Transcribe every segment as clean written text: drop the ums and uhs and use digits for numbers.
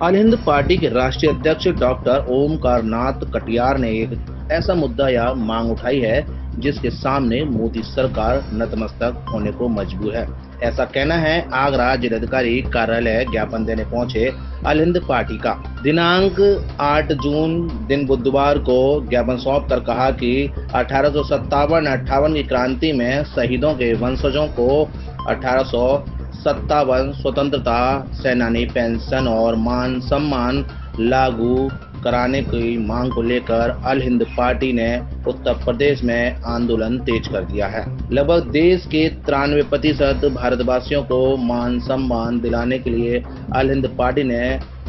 अल Hind party के राष्ट्रीय अध्यक्ष डॉक्टर ओमकार नाथ कटियार ने एक ऐसा मुद्दा या मांग उठाई है जिसके सामने मोदी सरकार नतमस्तक होने को मजबूर है। ऐसा कहना है आगरा जिलाधिकारी कार्यालय ज्ञापन देने पहुंचे अल हिंद पार्टी का। दिनांक 8 जून दिन बुधवार को ज्ञापन सौंप कर कहा कि 1857-58 की क्रांति में शहीदों के वंशजों को 1857 स्वतंत्रता सेनानी पेंशन और मान सम्मान लागू कराने की मांग को लेकर अल हिंद पार्टी ने उत्तर प्रदेश में आंदोलन तेज कर दिया है। लगभग देश के 93% भारतवासियों को मान सम्मान दिलाने के लिए अल हिंद पार्टी ने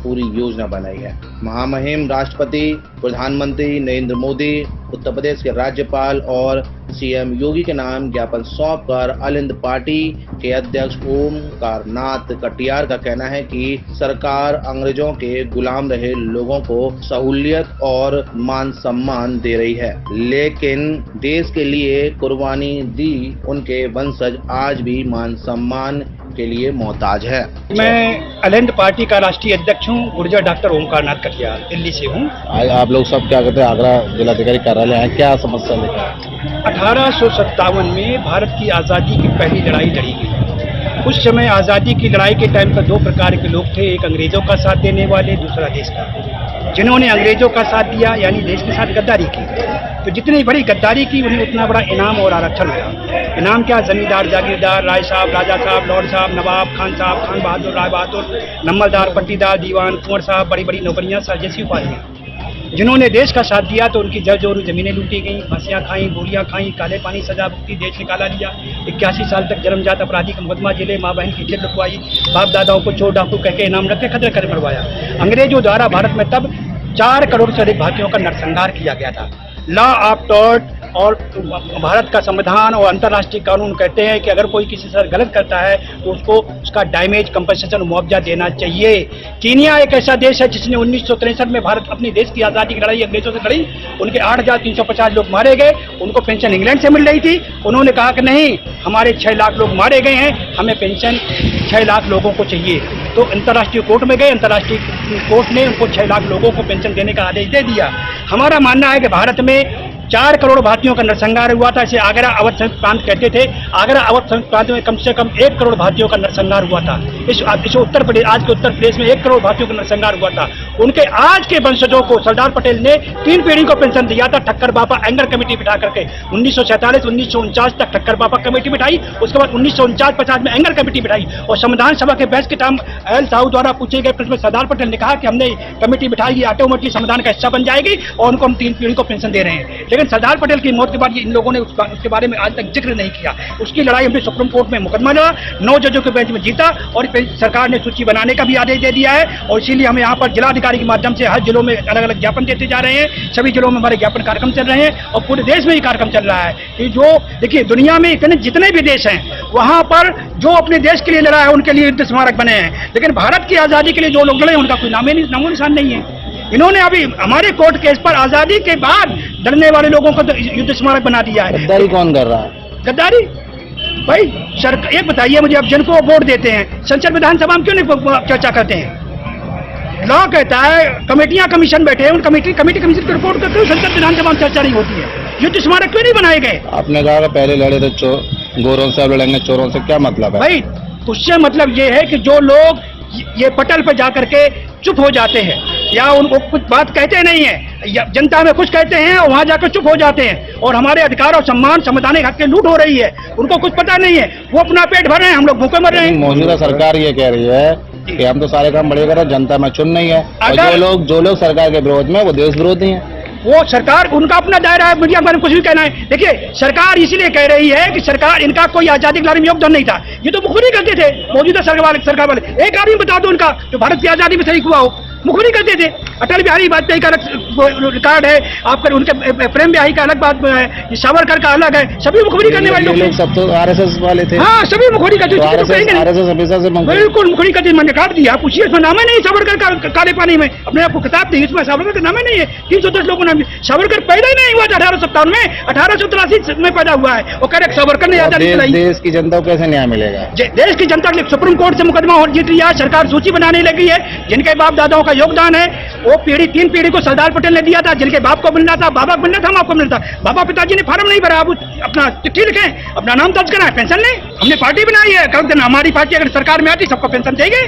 पूरी योजना बनाई है। महामहिम राष्ट्रपति प्रधानमंत्री नरेंद्र मोदी, उत्तर प्रदेश के राज्यपाल और सीएम योगी के नाम ज्ञापन सौंपकर अल हिंद पार्टी के अध्यक्ष ओमकार नाथ कटियार का कहना है कि सरकार अंग्रेजों के गुलाम रहे लोगों को सहूलियत और मान सम्मान दे रही है, लेकिन देश के लिए कुर्बानी दी उनके वंशज आज भी मान सम्मान के लिए मोहताज है। मैं अल हिंद पार्टी का राष्ट्रीय अध्यक्ष हूँ, गुर्जर डॉक्टर ओमकार नाथ कटियार, दिल्ली से हूँ। आप लोग सब क्या कहते हैं, आगरा जिलाधिकारी कार्यालय है, क्या समस्या लेकर? 1857 में भारत की आज़ादी की पहली लड़ाई लड़ी गई। उस समय आज़ादी की लड़ाई के टाइम पर दो प्रकार के लोग थे, एक अंग्रेजों का साथ देने वाले, दूसरा देश का। जिन्होंने अंग्रेजों का साथ दिया यानी देश के साथ गद्दारी की, तो जितनी बड़ी गद्दारी की उन्हें उतना बड़ा इनाम और आरक्षण मिला। इनाम क्या? जमींदार, जागीरदार, राय साहब, राजा साहब, लॉर्ड साहब, नवाब, खान साहब, खान बहादुर, राय बहादुर, नंबरदार, पट्टीदार, दीवान, कुंवर साहब, बड़ी बड़ी नौकरियां, सर जैसी उपाधियां। जिन्होंने देश का साथ दिया तो उनकी जर जोरू जमीनें लूटी गई, फांसियां खाई, गोलियां खाई, काले पानी सजा भुगती, देश निकाला लिया। 81 साल तक जन्मजात अपराधी का मुकदमा जेले, माँ बहन की जेल लुटवाई, बाप दादाओं को चोर डाकू कह के इनाम रख के खतरे कर मरवाया। अंग्रेजों द्वारा भारत में तब 4 करोड़ से अधिक भारतीयों का नरसंहार किया गया था। लॉ ऑफ टॉर्ट और भारत का संविधान और अंतर्राष्ट्रीय कानून कहते हैं कि अगर कोई किसी से गलत करता है तो उसको उसका डैमेज कंपनसेशन मुआवजा देना चाहिए। कीनिया एक ऐसा देश है जिसने 1963 में भारत अपने देश की आज़ादी की लड़ाई अंग्रेजों से लड़ी। उनके 8,350 लोग मारे गए, उनको पेंशन इंग्लैंड से मिल रही थी। उन्होंने कहा कि नहीं, हमारे 6 लाख लोग मारे गए हैं, हमें पेंशन 6 लाख लोगों को चाहिए। तो अंतर्राष्ट्रीय कोर्ट में गए, अंतर्राष्ट्रीय कोर्ट ने उनको 6 लाख लोगों को पेंशन देने का आदेश दे दिया। हमारा मानना है कि भारत में 4 करोड़ भारतीयों का नरसंहार हुआ था। इसे आगरा अवध संयुक्त प्रांत कहते थे। आगरा अवध संयुक्त प्रांत में कम से कम 1 करोड़ भारतीयों का नरसंहार हुआ था। इस उत्तर प्रदेश, आज के उत्तर प्रदेश में 1 करोड़ भारतीयों का नरसंहार हुआ था। उनके आज के वंशजों को सरदार पटेल ने 3 पीढ़ी को पेंशन दिया था, ठक्कर बापा एंगर कमेटी बिठा करके। 1947-1949 तक ठक्कर बापा कमेटी बिठाई, उसके बाद 1949-50 में एंगर कमेटी बिठाई और संविधान सभा के बहस के टाइम एल साहू द्वारा पूछे गए प्रश्न में सरदार पटेल ने कहा कि हमने कमेटी बिठाई, ये ऑटोमेटिकली संविधान का हिस्सा बन जाएगी और उनको हम 3 पीढ़ी को पेंशन दे रहे हैं। लेकिन सरदार पटेल की मौत के बाद इन लोगों ने उसके बारे में आज तक जिक्र नहीं किया। उसकी लड़ाई हमने सुप्रीम कोर्ट में मुकदमा लड़ा, 9 जजों के बेंच में जीता और सरकार ने सूची बनाने का भी आदेश दे दिया है। और इसीलिए हम यहाँ पर जिलाधिकारी के माध्यम से हर जिलों में अलग अलग ज्ञापन देते जा रहे हैं। सभी जिलों में हमारे ज्ञापन कार्यक्रम चल रहे हैं और पूरे देश में ये कार्यक्रम चल रहा है कि जो देखिए दुनिया में इतने जितने भी देश हैं वहाँ पर जो अपने देश के लिए लड़ा है उनके लिए युद्ध स्मारक बने हैं, लेकिन भारत की आज़ादी के लिए जो लोग लड़े उनका कोई नामो निशान नहीं है। इन्होंने अभी हमारे कोर्ट केस पर आज़ादी के बाद डरने वाले लोगों को तो युद्ध स्मारक बना दिया है। गद्दारी कौन कर रहा है? गद्दारी भाई सरकार, एक बताइए मुझे, अब जिनको वोट देते हैं संसद विधानसभा में क्यों नहीं चर्चा करते हैं? लॉ कहता है कमेटियां कमीशन बैठे हैं, उन कमेटी कमीशन की रिपोर्ट करते हुए संसद विधानसभा में चर्चा नहीं होती है। युद्ध स्मारक क्यों नहीं बनाए गए? आपने कहा पहले लड़े थे गोरों से, अब लड़ेंगे चोरों से, क्या मतलब है भाई? उससे मतलब ये है कि जो लोग ये पटल पर जाकर के चुप हो जाते हैं या उनको कुछ बात कहते नहीं है, या जनता में कुछ कहते हैं और वहां जाकर चुप हो जाते हैं और हमारे अधिकार और सम्मान संवैधानिक हक की लूट हो रही है, उनको कुछ पता नहीं है, वो अपना पेट भर रहे हैं, हम लोग भूखे मर रहे हैं। मौजूदा सरकार ये कह रही है कि हम तो सारे काम बड़े कर रहे हैं, जनता में चुन नहीं है। और जो लोग सरकार के विरोध में वो देश विरोधी हैं। वो सरकार, उनका अपना दायरा है, मीडिया पर कुछ भी कहना है। देखिए सरकार इसीलिए कह रही है कि सरकार, इनका कोई आजादी के लड़ाई में योगदान नहीं था, ये तो मुखबिरी करते थे मौजूदा सरकार वाले। एक आदमी बता दो उनका जो भारत की आजादी में शरीक हुआ हो, मुखबिरी करते थे। अटल बिहारी वाजपेयी का अलग रिकॉर्ड है, आपका उनके प्रेम बिहारी का अलग बात है, ये सावरकर का अलग है, सभी मुखबिरी करने वाले ये लोग सब तो आरएसएस वाले थे। हाँ, सभी मुखबिरी का आरएसएस हमेशा से बिल्कुल मुखबिरी का मैंने काट दिया, पूछिए इसमें नाम ही नहीं सावरकर का, काले पानी में अपने आपको किताब दी, इसमें सावरकर का नाम ही नहीं है। 310 लोगों ने, सावरकर पैदा ही नहीं हुआ था 1857 में, 1883 में पैदा हुआ है। और कह रहे सावरकर ने आजादी दिलाई। देश की जनता को कैसे न्याय मिलेगा? देश की जनता के लिए सुप्रीम कोर्ट से मुकदमा और जीत लिया, सरकार सूची बनाने लगी है, जिनके बाप दादाओं का योगदान है, वो पीढ़ी 3 पीढ़ी को सरदार पटेल ने दिया था, जिनके बाप को मिलना था, बाबा को मिलना था, माँ को मिलना था, बाबा पिताजी ने फार्म नहीं भरा, अब अपना चिट्ठी लिखें, अपना नाम दर्ज कराएं, पेंशन लें। हमने पार्टी बनाई है, कल दिन हमारी पार्टी अगर सरकार में आती सबको पेंशन देगी।